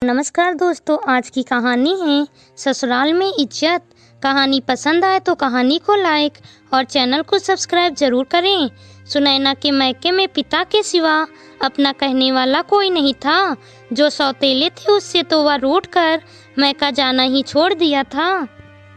नमस्कार दोस्तों, आज की कहानी है ससुराल में इज्जत। कहानी पसंद आए तो कहानी को लाइक और चैनल को सब्सक्राइब जरूर करें। सुनैना के मायके में पिता के सिवा अपना कहने वाला कोई नहीं था। जो सौतेले थे उससे तो वह रूठ कर मायका जाना ही छोड़ दिया था।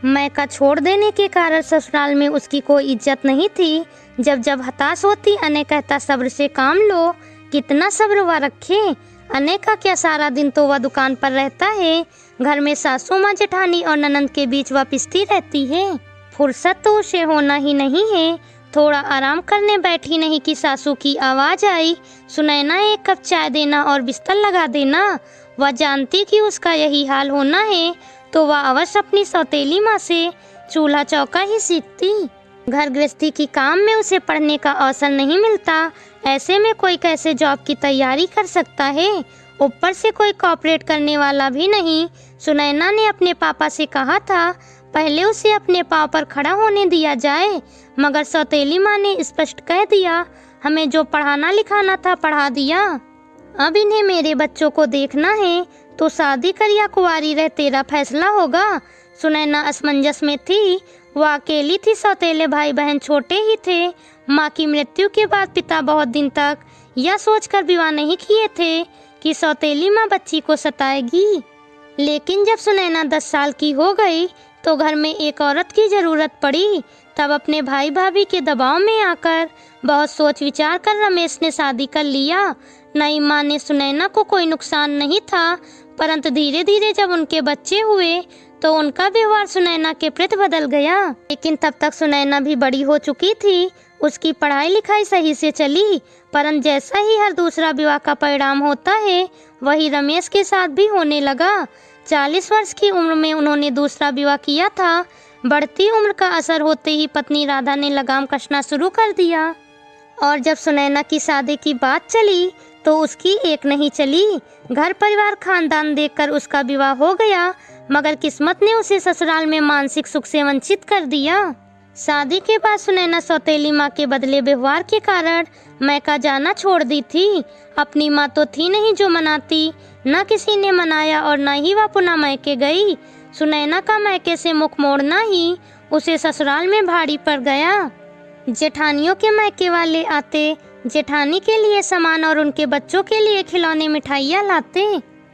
मायका छोड़ देने के कारण ससुराल में उसकी कोई इज्जत नहीं थी। जब जब हताश होती अने कहता सब्र से काम लो। कितना सब्र वह रखे। अने का क्या सारा दिन तो वह दुकान पर रहता है। घर में सासू माँ जेठानी और ननंद के बीच वह पिसती रहती है। फुर्सत तो उसे होना ही नहीं है। थोड़ा आराम करने बैठी नहीं कि सासू की आवाज़ आई, सुनैना एक कप चाय देना और बिस्तर लगा देना। वह जानती कि उसका यही हाल होना है तो वह अवश्य अपनी सौतेली माँ से चूल्हा चौका ही सीखती। घर गृहस्थी की काम में उसे पढ़ने का अवसर नहीं मिलता। ऐसे में कोई कैसे जॉब की तैयारी कर सकता है। ऊपर से कोई कॉपरेट करने वाला भी नहीं। सुनैना ने अपने पापा से कहा था पहले उसे अपने पाँव पर खड़ा होने दिया जाए, मगर सौतेली माँ ने स्पष्ट कह दिया हमें जो पढ़ाना लिखाना था पढ़ा दिया। अब इन्हें मेरे बच्चों को देखना है तो शादी कर या कुंवारी रह तेरा फैसला होगा। सुनैना असमंजस में थी। वह अकेली थी, सौतेले भाई बहन छोटे ही थे। माँ की मृत्यु के बाद पिता बहुत दिन तक यह सोचकर विवाह नहीं किए थे कि सौतेली माँ बच्ची को सताएगी। लेकिन जब सुनैना 10 साल की हो गई तो घर में एक औरत की जरूरत पड़ी। तब अपने भाई भाभी के दबाव में आकर बहुत सोच विचार कर रमेश ने शादी कर लिया। नई माँ ने सुनैना को कोई नुकसान नहीं था, परंतु धीरे धीरे जब उनके बच्चे हुए तो उनका व्यवहार सुनैना के प्रति बदल गया। लेकिन तब तक सुनैना भी बड़ी हो चुकी थी। उसकी पढ़ाई लिखाई सही से चली, परंतु जैसा ही हर दूसरा विवाह का परिणाम होता है वही रमेश के साथ भी होने लगा। 40 वर्ष की उम्र में उन्होंने दूसरा विवाह किया था। बढ़ती उम्र का असर होते ही पत्नी राधा ने लगाम कसना शुरू कर दिया और जब सुनैना की शादी की बात चली तो उसकी एक नहीं चली। घर परिवार खानदान देखकर उसका विवाह हो गया, मगर किस्मत ने उसे ससुराल में मानसिक सुख से वंचित कर दिया। शादी के बाद सुनैना सौतेली माँ के बदले व्यवहार के कारण मायका जाना छोड़ दी थी। अपनी माँ तो थी नहीं जो मनाती, न किसी ने मनाया और न ही वह पुनः मायके गई। सुनैना का मायके से मुख मोड़ना ही उसे ससुराल में भारी पड़ गया। जेठानियों के मायके वाले आते, जेठानी के लिए सामान और उनके बच्चों के लिए खिलौने मिठाइयाँ लाते,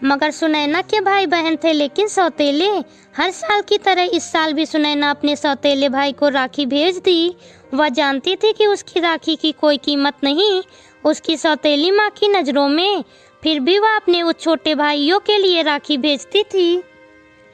मगर सुनैना के भाई बहन थे लेकिन सौतेले। हर साल की तरह इस साल भी सुनैना अपने सौतेले भाई को राखी भेज दी। वह जानती थी कि उसकी राखी की कोई कीमत नहीं उसकी सौतेली माँ की नज़रों में, फिर भी वह अपने उस छोटे भाइयों के लिए राखी भेजती थी।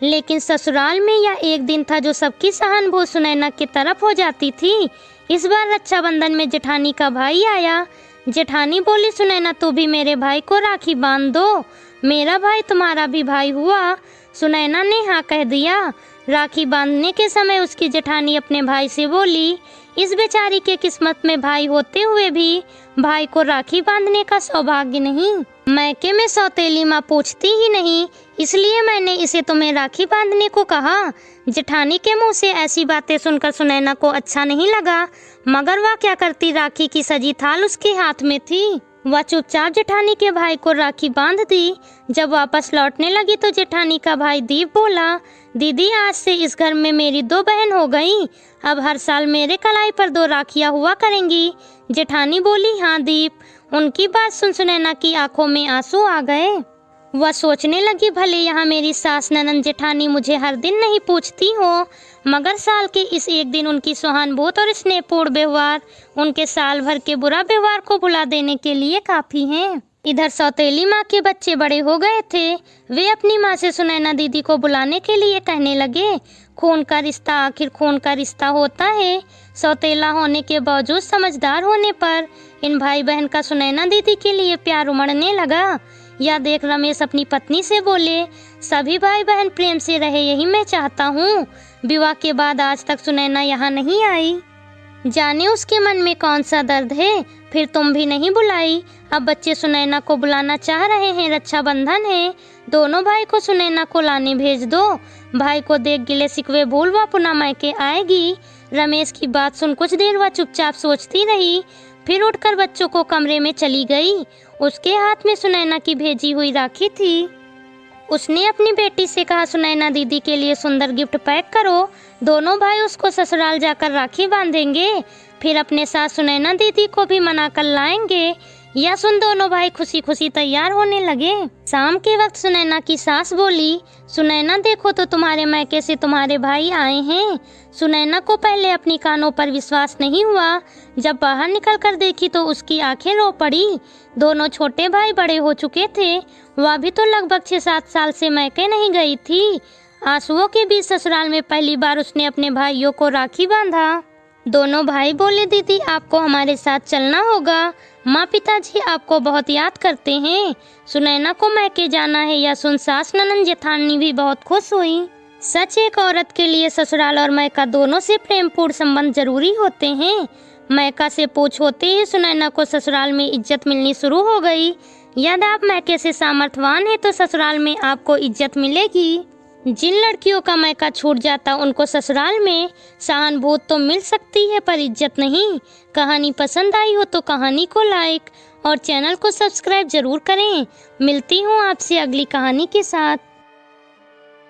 लेकिन ससुराल में यह एक दिन था जो सबकी सहानुभूति सुनैना की तरफ हो जाती थी। इस बार रक्षाबंधन में जेठानी का भाई आया। जेठानी बोली सुनैना तू भी मेरे भाई को राखी बांध दो, मेरा भाई तुम्हारा भी भाई हुआ। सुनैना ने हाँ कह दिया। राखी बांधने के समय उसकी जेठानी अपने भाई से बोली इस बेचारी के किस्मत में भाई होते हुए भी भाई को राखी बांधने का सौभाग्य नहीं। मायके में सौतेली माँ पूछती ही नहीं, इसलिए मैंने इसे तुम्हें राखी बांधने को कहा। जेठानी के मुंह से ऐसी बातें सुनकर सुनैना को अच्छा नहीं लगा, मगर वह क्या करती, राखी की सजी थाल उसके हाथ में थी। वह चुपचाप जेठानी के भाई को राखी बांध दी। जब वापस लौटने लगी तो जेठानी का भाई दीप बोला दीदी आज से इस घर में मेरी 2 बहन हो गई, अब हर साल मेरे कलाई पर 2 राखियाँ हुआ करेंगी। जेठानी बोली हाँ दीप। उनकी बात सुन सुनैना की आंखों में आंसू आ गए। वह सोचने लगी भले यहाँ मेरी सास ननंद जेठानी मुझे हर दिन नहीं पूछती हो, मगर साल के इस एक दिन उनकी सहानुभूति और स्नेहपूर्ण व्यवहार उनके साल भर के बुरा व्यवहार को भुला देने के लिए काफी हैं। इधर सौतेली माँ के बच्चे बड़े हो गए थे। वे अपनी माँ से सुनैना दीदी को बुलाने के लिए कहने लगे। खून का रिश्ता आखिर खून का रिश्ता होता है। सौतेला होने के बावजूद समझदार होने पर इन भाई बहन का सुनैना दीदी के लिए प्यार उमड़ने लगा। यह देख रमेश अपनी पत्नी से बोले सभी भाई बहन प्रेम से रहे यही मैं चाहता हूँ। विवाह के बाद आज तक सुनैना यहाँ नहीं आई, जाने उसके मन में कौन सा दर्द है। फिर तुम भी नहीं बुलाई। अब बच्चे सुनैना को बुलाना चाह रहे हैं, रक्षाबंधन है, दोनों भाई को सुनैना को लाने भेज दो। भाई को देख गिले सिकवे भूल वह पुनः मायके आएगी। रमेश की बात सुन कुछ देर वह चुपचाप सोचती रही, फिर उठकर बच्चों को कमरे में चली गई। उसके हाथ में सुनैना की भेजी हुई राखी थी। उसने अपनी बेटी से कहा, सुनैना दीदी के लिए सुंदर गिफ्ट पैक करो। दोनों भाई उसको ससुराल जाकर राखी बांधेंगे, फिर अपने साथ सुनैना दीदी को भी मना कर लाएंगे। यह सुन दोनों भाई खुशी खुशी तैयार होने लगे। शाम के वक्त सुनैना की सास बोली, सुनैना देखो तो तुम्हारे मायके से तुम्हारे भाई आए हैं। सुनैना को पहले अपनी कानों पर विश्वास नहीं हुआ। जब बाहर निकल कर देखी तो उसकी आंखें रो पड़ी। दोनों छोटे भाई बड़े हो चुके थे। वह भी तो लगभग 6-7 साल से मायके नहीं गई थी। आंसुओं के बीच ससुराल में पहली बार उसने अपने भाइयों को राखी बांधा। दोनों भाई बोले, दीदी आपको हमारे साथ चलना होगा। माँ पिताजी आपको बहुत याद करते हैं। सुनैना को मायके जाना है यह सुन सास ननद जेठानी भी बहुत खुश हुई। सच, एक औरत के लिए ससुराल और मायका दोनों से प्रेमपूर्ण संबंध जरूरी होते हैं। मायका से पूछ होते ही सुनैना को ससुराल में इज्जत मिलनी शुरू हो गई। यदि आप मायके से सामर्थ्यवान हैं तो ससुराल में आपको इज्जत मिलेगी। जिन लड़कियों का मायका छूट जाता उनको ससुराल में सहानुभूति तो मिल सकती है पर इज्जत नहीं। कहानी पसंद आई हो तो कहानी को लाइक और चैनल को सब्सक्राइब जरूर करें। मिलती हूँ आपसे अगली कहानी के साथ।